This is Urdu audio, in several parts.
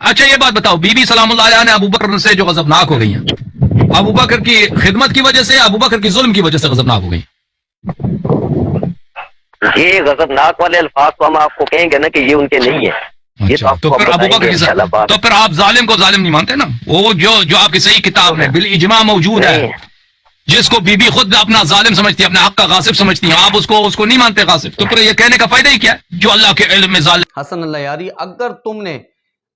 اچھا یہ بات بتاؤ، بی بی سلام اللہ علیہ نے ابو بکر سے جو غضبناک ہو گئی ہیں، ابو بکر کی خدمت کی وجہ سے، ابو بکر کی ظلم کی وجہ سے غضبناک ہو گئی؟ یہ غضبناک والے الفاظ تو ہم آپ کو کہیں گے نا کہ یہ ان کے نہیں ہے، یہ تو آپ تو کو پھر ہم ابو بتائیں بکر گے کی انشاءاللہ بعد تو پھر آپ ظالم کو ظالم نہیں مانتے نا؟ وہ جو آپ کی صحیح کتاب میں بالاجماع موجود ہے، نہیں۔ جس کو بی بی خود اپنا ظالم سمجھتی ہے، اپنے حق کا غاصب سمجھتی ہیں، آپ اس کو نہیں مانتے غاصب، تو پھر یہ کہنے کا فائدہ ہی کیا ہے جو اللہ کے علم میں ظالم؟ حسن اللہ یاری، اگر تم نے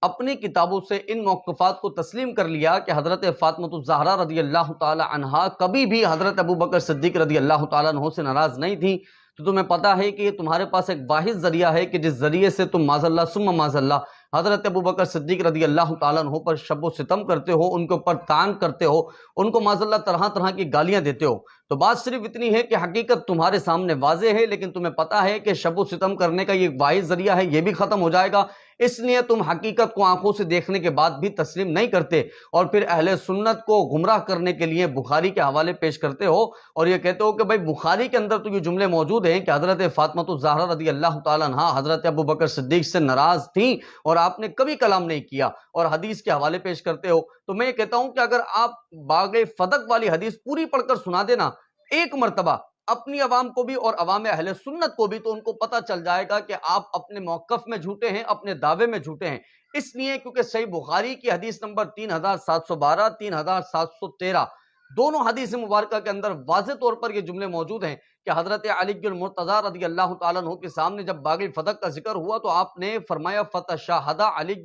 اپنی کتابوں سے ان موقفات کو تسلیم کر لیا کہ حضرت فاطمہ الزہرا رضی اللہ تعالی عنہا کبھی بھی حضرت ابو بکر صدیق رضی اللہ تعالیٰ عنہ سے ناراض نہیں تھی، تو تمہیں پتا ہے کہ یہ تمہارے پاس ایک واحد ذریعہ ہے کہ جس ذریعے سے تم معاذ اللہ ثم معاذ اللہ حضرت ابو بکر صدیق رضی اللہ تعالیٰ عنہ پر شب و ستم کرتے ہو، ان کے اوپر طعن کرتے ہو، ان کو معاذ اللہ طرح طرح کی گالیاں دیتے ہو۔ تو بات صرف اتنی ہے کہ حقیقت تمہارے سامنے واضح ہے، لیکن تمہیں پتا ہے کہ شب و ستم کرنے کا یہ واحد ذریعہ ہے، یہ بھی ختم ہو جائے گا، اس لیے تم حقیقت کو آنکھوں سے دیکھنے کے بعد بھی تسلیم نہیں کرتے، اور پھر اہل سنت کو گمراہ کرنے کے لیے بخاری کے حوالے پیش کرتے ہو اور یہ کہتے ہو کہ بھائی بخاری کے اندر تو یہ جملے موجود ہیں کہ حضرت فاطمہ الزہرا رضی اللہ تعالیٰ عنہا حضرت ابو بکر صدیق سے ناراض تھیں اور آپ نے کبھی کلام نہیں کیا، اور حدیث کے حوالے پیش کرتے ہو۔ تو میں یہ کہتا ہوں کہ اگر آپ باغ فدق والی حدیث پوری پڑھ کر سنا دینا ایک مرتبہ اپنی عوام کو بھی اور عوام اہل سنت کو بھی، تو ان کو پتہ چل جائے گا کہ آپ اپنے موقف میں جھوٹے ہیں، اپنے دعوے میں جھوٹے ہیں۔ اس لیے کیونکہ صحیح بخاری کی حدیث نمبر 3712 3713 دونوں حدیث مبارکہ کے اندر واضح طور پر یہ جملے موجود ہیں کہ حضرت علی المرتضیٰ رضی اللہ تعالیٰ عنہ کے سامنے جب باغ فتح کا ذکر ہوا تو آپ نے فرمایا فتشہد علی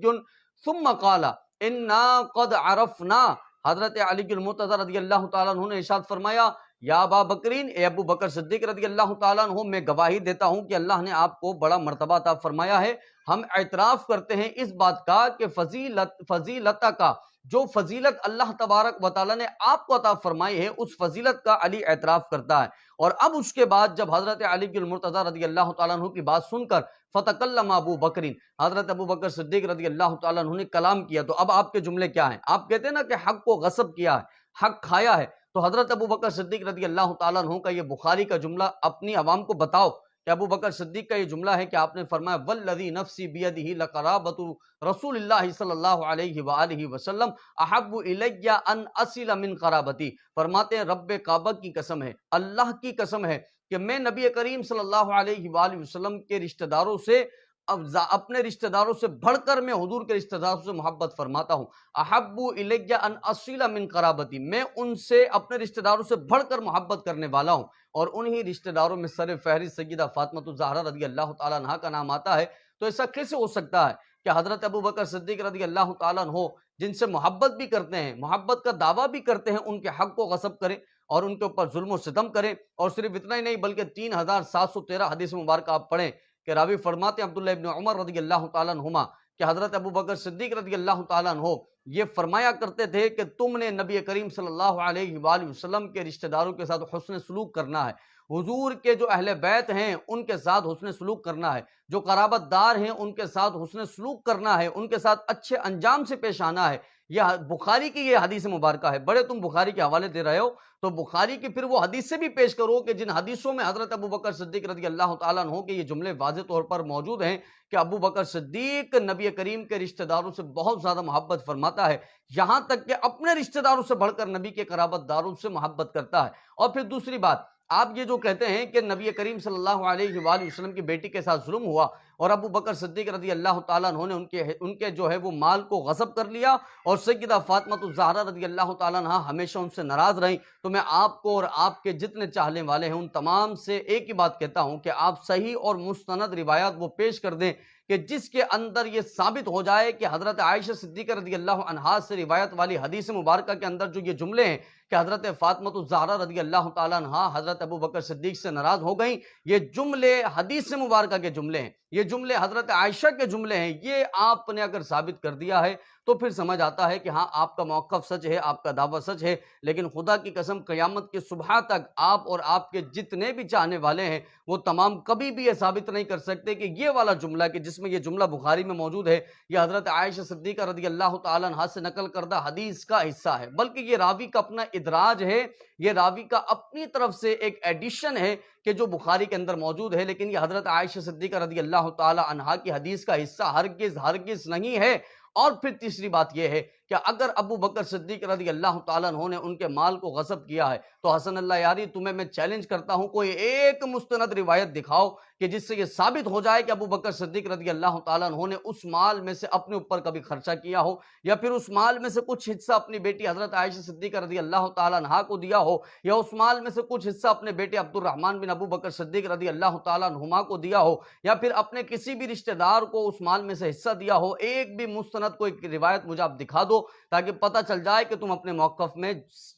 ثم قال انا قد عرفنا، حضرت علی المرتضیٰ رضی اللہ تعالیٰ عنہ نے ارشاد فرمایا یا ابا بکرین، اے ابو بکر صدیق رضی اللہ تعالیٰ عنہ، میں گواہی دیتا ہوں کہ اللہ نے آپ کو بڑا مرتبہ عطا فرمایا ہے۔ ہم اعتراف کرتے ہیں اس بات کا کہ فضیلت کا جو فضیلت اللہ تبارک و تعالیٰ نے آپ کو عطا فرمائی ہے، اس فضیلت کا علی اعتراف کرتا ہے۔ اور اب اس کے بعد جب حضرت علی المرتضیٰ رضی اللہ تعالیٰ عنہ کی بات سن کر فتکلم ابو بکرین، حضرت ابو بکر صدیق رضی اللہ تعالیٰ عنہ نے کلام کیا، تو اب آپ کے جملے کیا ہیں؟ آپ کہتے ہیں نا کہ حق کو غصب کیا ہے، حق کھایا ہے، تو حضرت ابو بکر صدیق رضی اللہ تعالیٰ عنہ کا یہ بخاری کا جملہ اپنی عوام کو بتاؤ کہ ابو بکر صدیق کا یہ جملہ ہے کہ آپ نے فرمایا والذی نفسی بیدہ لقرابۃ رسول اللہ صلی اللہ علیہ وآلہ وسلم احب الی ان اصل من قرابتی، فرماتے ہیں رب کعبہ کی قسم ہے، اللہ کی قسم ہے کہ میں نبی کریم صلی اللہ علیہ وآلہ وسلم کے رشتہ داروں سے اپنے رشتہ داروں سے بڑھ کر میں حضور کے رشتہ داروں سے محبت فرماتا ہوں۔ احب الی ان اصل من قرابتی، میں ان سے اپنے رشتہ داروں سے بڑھ کر محبت کرنے والا ہوں، اور انہی رشتہ داروں میں سر فہرست سیدہ فاطمہ الزہرا رضی اللہ تعالیٰ عنہا کا نام آتا ہے۔ تو ایسا کیسے ہو سکتا ہے کہ حضرت ابو بکر صدیق رضی اللہ تعالیٰ عنہ جن سے محبت بھی کرتے ہیں، محبت کا دعویٰ بھی کرتے ہیں، ان کے حق کو غصب کریں اور ان کے اوپر ظلم و ستم کریں؟ اور صرف اتنا ہی نہیں بلکہ 3713 حدیث مبارکہ آپ پڑھیں کہ راوی فرماتے ہیں عبداللہ ابن عمر رضی اللہ تعالیٰ عنہما کہ حضرت ابو بکر صدیق رضی اللہ تعالیٰ عنہ یہ فرمایا کرتے تھے کہ تم نے نبی کریم صلی اللہ علیہ وآلہ وسلم کے رشتہ داروں کے ساتھ حسن سلوک کرنا ہے، حضور کے جو اہل بیت ہیں ان کے ساتھ حسن سلوک کرنا ہے، جو قرابت دار ہیں ان کے ساتھ حسن سلوک کرنا ہے، ان کے ساتھ اچھے انجام سے پیش آنا ہے۔ یہ بخاری کی یہ حدیث مبارکہ ہے۔ بڑے تم بخاری کے حوالے دے رہے ہو تو بخاری کی پھر وہ حدیث سے بھی پیش کرو کہ جن حدیثوں میں حضرت ابو بکر صدیق رضی اللہ تعالیٰ عنہ کے یہ جملے واضح طور پر موجود ہیں کہ ابو بکر صدیق نبی کریم کے رشتہ داروں سے بہت زیادہ محبت فرماتا ہے، یہاں تک کہ اپنے رشتہ داروں سے بڑھ کر نبی کے قرابت داروں سے محبت کرتا ہے۔ اور پھر دوسری بات، آپ یہ جو کہتے ہیں کہ نبی کریم صلی اللہ علیہ وآلہ وسلم کی بیٹی کے ساتھ ظلم ہوا اور ابو بکر صدیق رضی اللہ تعالیٰ عنہ نے ان کے جو ہے وہ مال کو غصب کر لیا، اور سیدہ فاطمہ الزہرا رضی اللہ تعالیٰ عنہ ہمیشہ ان سے ناراض رہیں، تو میں آپ کو اور آپ کے جتنے چاہنے والے ہیں ان تمام سے ایک ہی بات کہتا ہوں کہ آپ صحیح اور مستند روایات وہ پیش کر دیں کہ جس کے اندر یہ ثابت ہو جائے کہ حضرت عائشہ صدیقہ رضی اللہ عنہا سے روایت والی حدیث مبارکہ کے اندر جو یہ جملے ہیں کہ حضرت فاطمہ الزہرا رضی اللہ تعالیٰ عنہا حضرت ابو بکر صدیق سے ناراض ہو گئیں، یہ جملے حدیث مبارکہ کے جملے ہیں، یہ جملے حضرت عائشہ کے جملے ہیں، یہ آپ نے اگر ثابت کر دیا ہے تو پھر سمجھ آتا ہے کہ ہاں آپ کا موقف سچ ہے، آپ کا دعویٰ سچ ہے۔ لیکن خدا کی قسم قیامت کی صبح تک آپ اور آپ کے جتنے بھی چاہنے والے ہیں وہ تمام کبھی بھی یہ ثابت نہیں کر سکتے کہ یہ والا جملہ کہ جس میں یہ جملہ بخاری میں موجود ہے یہ حضرت عائشہ صدیقہ رضی اللہ تعالیٰ عنہا سے نقل کردہ حدیث کا حصہ ہے، بلکہ یہ راوی کا اپنا ادراج ہے، یہ راوی کا اپنی طرف سے ایک ایڈیشن ہے کہ جو بخاری کے اندر موجود ہے، لیکن یہ حضرت عائشہ صدیقہ رضی اللہ تعالی عنہا کی حدیث کا حصہ ہرگز نہیں ہے۔ اور پھر تیسری بات یہ ہے کہ اگر ابو بکر صدیق رضی اللہ تعالیٰ عنہ نے ان کے مال کو غصب کیا ہے تو حسن اللہ یاری تمہیں میں چیلنج کرتا ہوں کوئی ایک مستند روایت دکھاؤ کہ جس سے یہ ثابت ہو جائے کہ ابو بکر صدیق رضی اللہ تعالیٰ عنہ نے اس مال میں سے اپنے اوپر کبھی خرچہ کیا ہو یا پھر اس مال میں سے کچھ حصہ اپنی بیٹی حضرت عائشہ صدیقہ رضی اللہ تعالیٰ عنہ کو دیا ہو یا اس مال میں سے کچھ حصہ اپنے بیٹے عبد الرحمن بن ابو بکر صدیق رضی اللہ تعالیٰ عنہما کو دیا ہو یا پھر اپنے کسی بھی رشتہ دار کو اس مال میں سے حصہ دیا ہو. ایک بھی مستند کوئی روایت مجھے آپ دکھا دو تاکہ پتہ چل جائے کہ تم اپنے موقف میں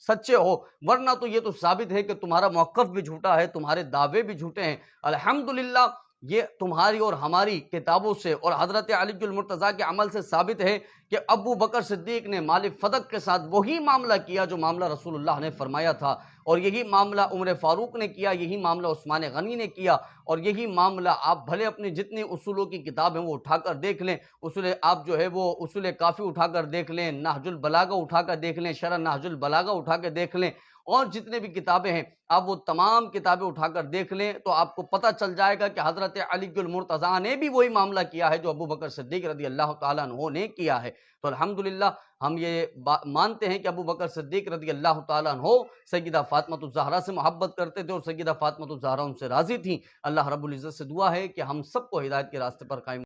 سچے ہو، ورنہ تو یہ تو ثابت ہے کہ تمہارا موقف بھی جھوٹا ہے، تمہارے دعوے بھی جھوٹے ہیں. الحمدللہ یہ تمہاری اور ہماری کتابوں سے اور حضرت علی المرتضیٰ کے عمل سے ثابت ہے کہ ابو بکر صدیق نے مال فتح کے ساتھ وہی معاملہ کیا جو معاملہ رسول اللہ نے فرمایا تھا، اور یہی معاملہ عمر فاروق نے کیا، یہی معاملہ عثمان غنی نے کیا، اور یہی معاملہ آپ بھلے اپنی جتنی اصولوں کی کتاب ہیں وہ اٹھا کر دیکھ لیں، اصول آپ جو ہے وہ اصول کافی اٹھا کر دیکھ لیں، نہج البلاغہ اٹھا کر دیکھ لیں، شرح نہج البلاغہ اٹھا کے دیکھ لیں، اور جتنے بھی کتابیں ہیں آپ وہ تمام کتابیں اٹھا کر دیکھ لیں تو آپ کو پتہ چل جائے گا کہ حضرت علی المرتضیٰ نے بھی وہی معاملہ کیا ہے جو ابو بکر صدیق رضی اللہ تعالیٰ عنہ نے کیا ہے. تو الحمدللہ ہم یہ مانتے ہیں کہ ابو بکر صدیق رضی اللہ تعالیٰ عنہ سیدہ فاطمہ الزہرا سے محبت کرتے تھے اور سیدہ فاطمہ الزہرا ان سے راضی تھیں. اللہ رب العزت سے دعا ہے کہ ہم سب کو ہدایت کے راستے پر قائم